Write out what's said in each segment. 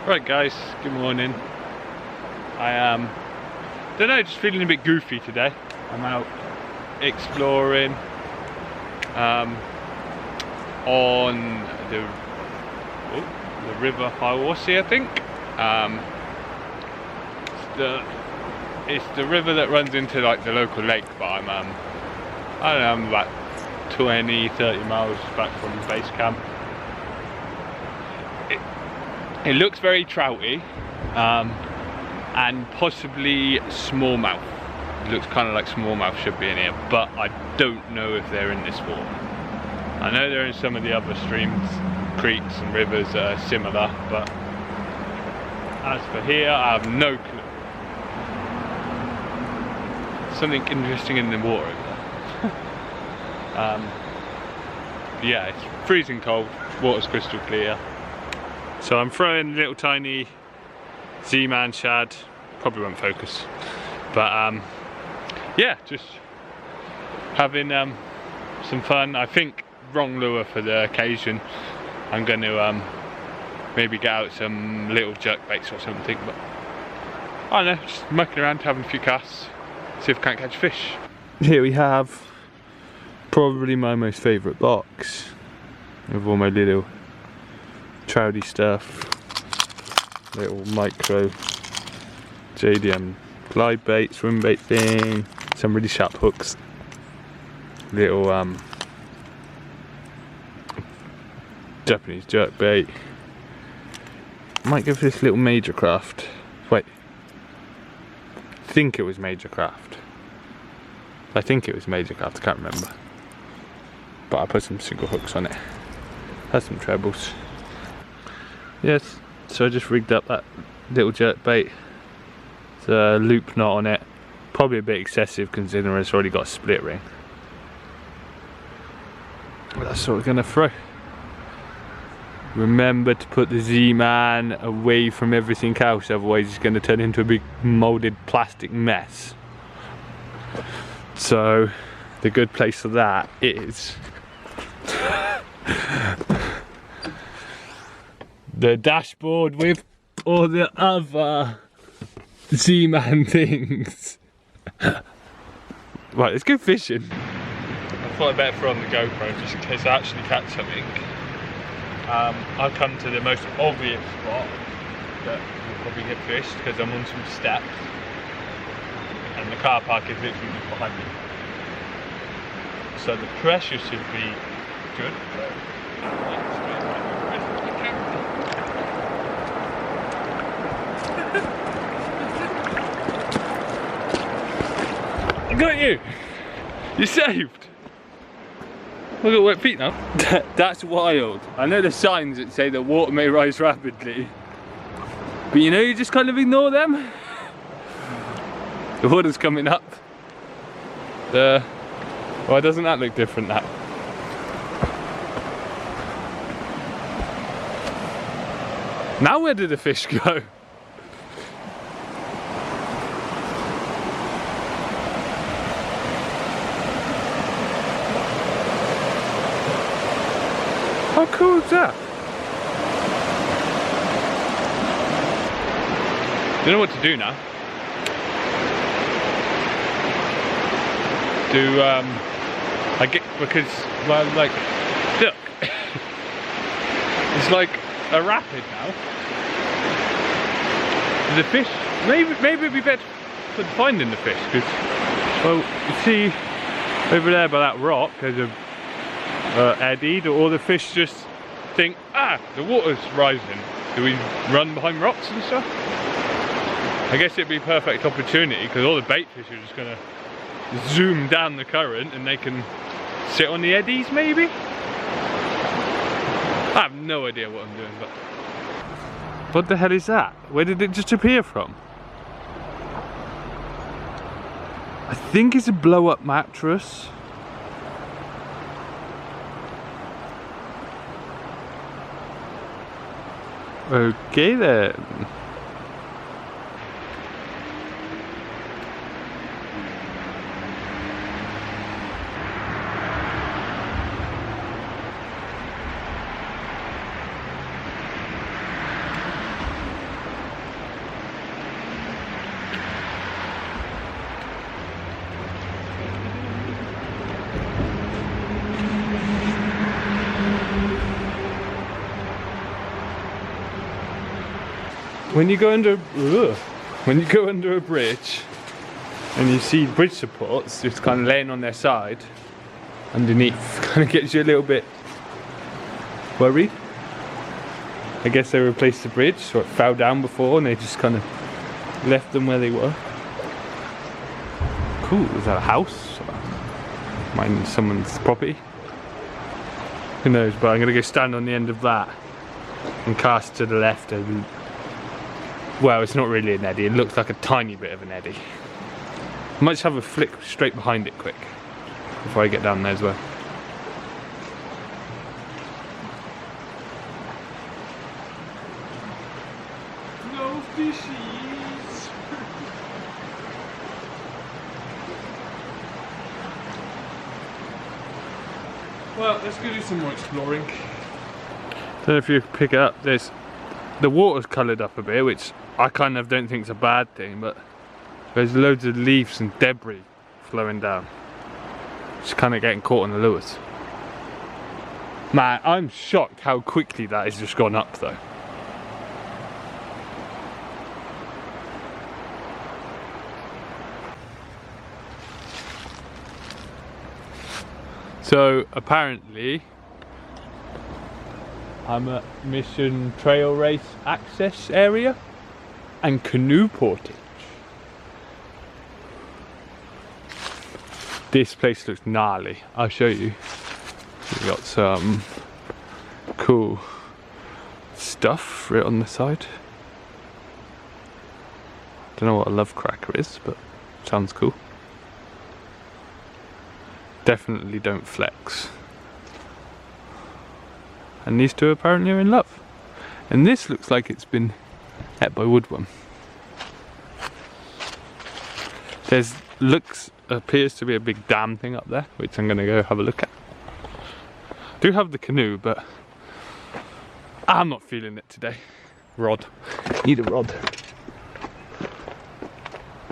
Right guys, good morning. I don't know, just feeling a bit goofy today. I'm out exploring on the river Hiawassee, I think. It's the river that runs into like the local lake, but I don't know, I'm about 20-30 miles back from base camp. It looks very trouty, and possibly smallmouth. It looks kind of like smallmouth should be in here, but I don't know if they're in this water. I know they're in some of the other streams, creeks and rivers that are similar, but as for here, I have no clue. Something interesting in the water over there. Yeah, it's freezing cold, water's crystal clear. So I'm throwing a little tiny Z-Man shad, probably won't focus, but yeah, just having some fun. I think wrong lure for the occasion. I'm going to maybe get out some little jerk baits or something, but I don't know, just mucking around, having a few casts, see if I can't catch fish. Here we have probably my most favourite box of all my little trouty stuff, little micro JDM glide bait, swim bait thing, some really sharp hooks, little Japanese jerk bait. Might go for this little Major Craft. Wait, I think it was Major Craft. I think it was Major Craft, I can't remember. But I put some single hooks on it. Has some trebles. Yes, so I just rigged up that little jerk bait. It's a loop knot on it. Probably a bit excessive considering it's already got a split ring. But that's what we're going to throw. Remember to put the Z-Man away from everything else, otherwise it's going to turn into a big moulded plastic mess. So the good place for that is the dashboard with all the other Z-Man things. Right, let's go fishing. I thought I'd better throw on the GoPro just in case I actually catch something. I've come to the most obvious spot that will probably get fished because I'm on some steps and the car park is literally just behind me. So the pressure should be good. I got you! You're saved! I've got wet feet now. That's wild. I know the signs that say the water may rise rapidly, but you know, you just kind of ignore them. The water's coming up. Why doesn't that look different now? Now where did the fish go? How cool is that? You know what to do now? I get, because, well, like, look, it's like a rapid now. The fish, maybe it'd be better for finding the fish, because, well, you see over there by that rock, there's a eddy, do all the fish just think, ah, the water's rising, do we run behind rocks and stuff? I guess it'd be a perfect opportunity because all the bait fish are just gonna zoom down the current and they can sit on the eddies maybe? I have no idea what I'm doing, but what the hell is that? Where did it just appear from? I think it's a blow up mattress. Okay then. when you go under a bridge and you see bridge supports just kind of laying on their side underneath, kind of gets you a little bit worried. I guess they replaced the bridge, so it fell down before and they just kind of left them where they were. Cool, is that a house? Mine, someone's property? Who knows, but I'm going to go stand on the end of that and cast to the left and, well, it's not really an eddy, it looks like a tiny bit of an eddy. I might just have a flick straight behind it quick before I get down there as well. No fishies! Well, let's go do some more exploring. Don't know if you pick it up, the water's coloured up a bit, which I kind of don't think is a bad thing, but there's loads of leaves and debris flowing down. Just kind of getting caught on the lures. Man, I'm shocked how quickly that has just gone up though. So apparently I'm at Mission Trail Race access area and canoe portage. This place looks gnarly. I'll show you. We got some cool stuff right on the side. Don't know what a love cracker is, but sounds cool. Definitely don't flex. And these two apparently are in love. And this looks like it's been ate by woodworm. Appears to be a big dam thing up there, which I'm gonna go have a look at. Do have the canoe, but I'm not feeling it today. Rod. Need a rod.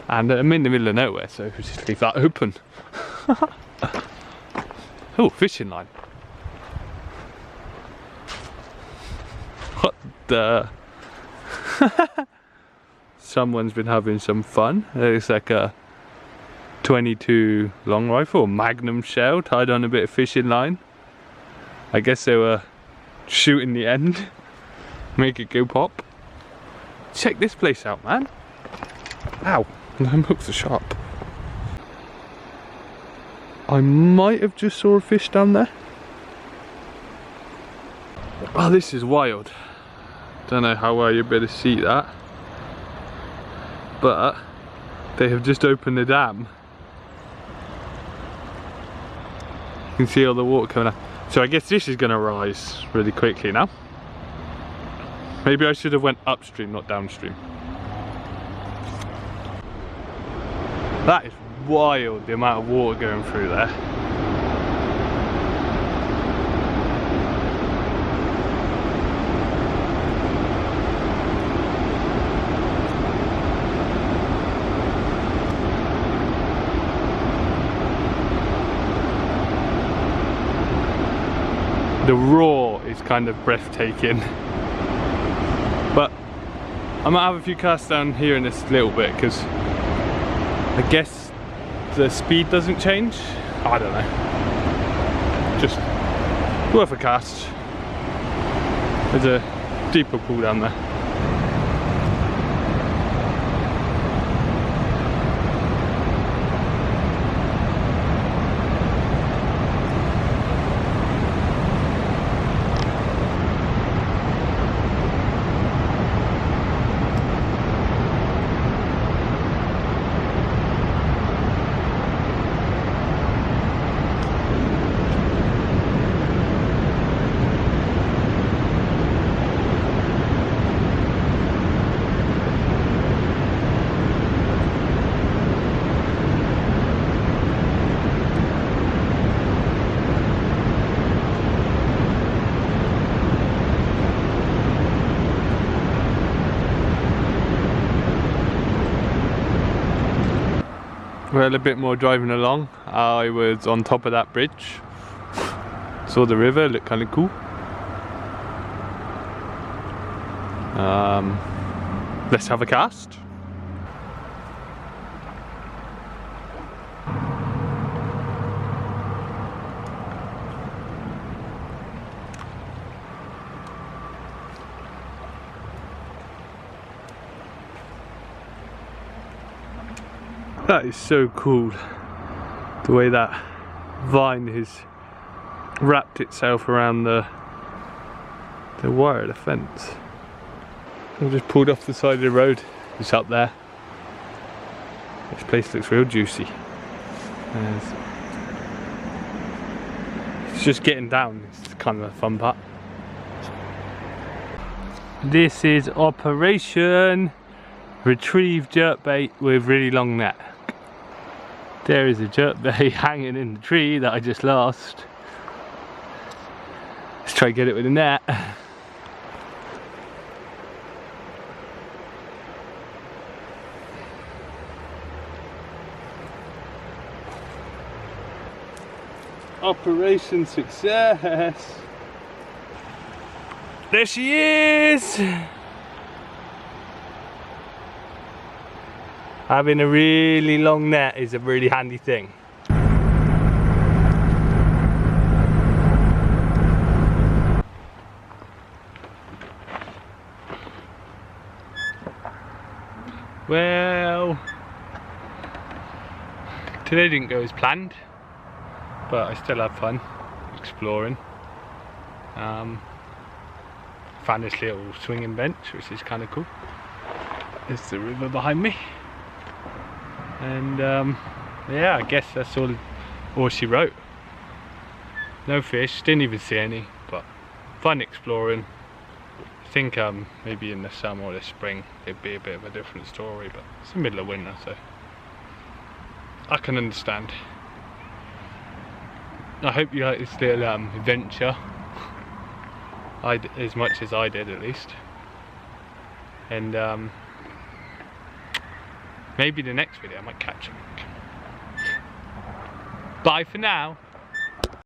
And I'm in the middle of nowhere, so we'll just leave that open. Oh, fishing line. What the? Someone's been having some fun. It's like a 22 long rifle, magnum shell tied on a bit of fishing line. I guess they were shooting the end, make it go pop. Check this place out, man. Ow, my hooks are sharp. I might have just saw a fish down there. Oh, this is wild. Don't know how well you'll be able to see that, but they have just opened the dam. You can see all the water coming out. So I guess this is going to rise really quickly now. Maybe I should have went upstream, not downstream. That is wild, the amount of water going through there. The roar is kind of breathtaking. But I might have a few casts down here in this little bit because I guess the speed doesn't change. I don't know. Just worth a cast. There's a deeper pool down there. Well, a bit more driving along. I was on top of that bridge. Saw the river, looked kind of cool. Let's have a cast. That is so cool, the way that vine has wrapped itself around the wire of the fence. I've just pulled off the side of the road, it's up there. This place looks real juicy. It's just getting down, it's kind of a fun part. This is Operation Retrieve Jerkbait with really long net. There is a jerkbait hanging in the tree that I just lost. Let's try and get it with a net. Operation success! There she is! Having a really long net is a really handy thing. Well, today didn't go as planned, but I still had fun exploring. Found this little swinging bench, which is kind of cool. There's the river behind me. And yeah, I guess that's all she wrote. No fish, didn't even see any, but fun exploring. I think maybe in the summer or the spring it'd be a bit of a different story, but it's the middle of winter, so I can understand. I hope you like this little adventure, as much as I did at least. And maybe the next video I might catch him. Bye for now.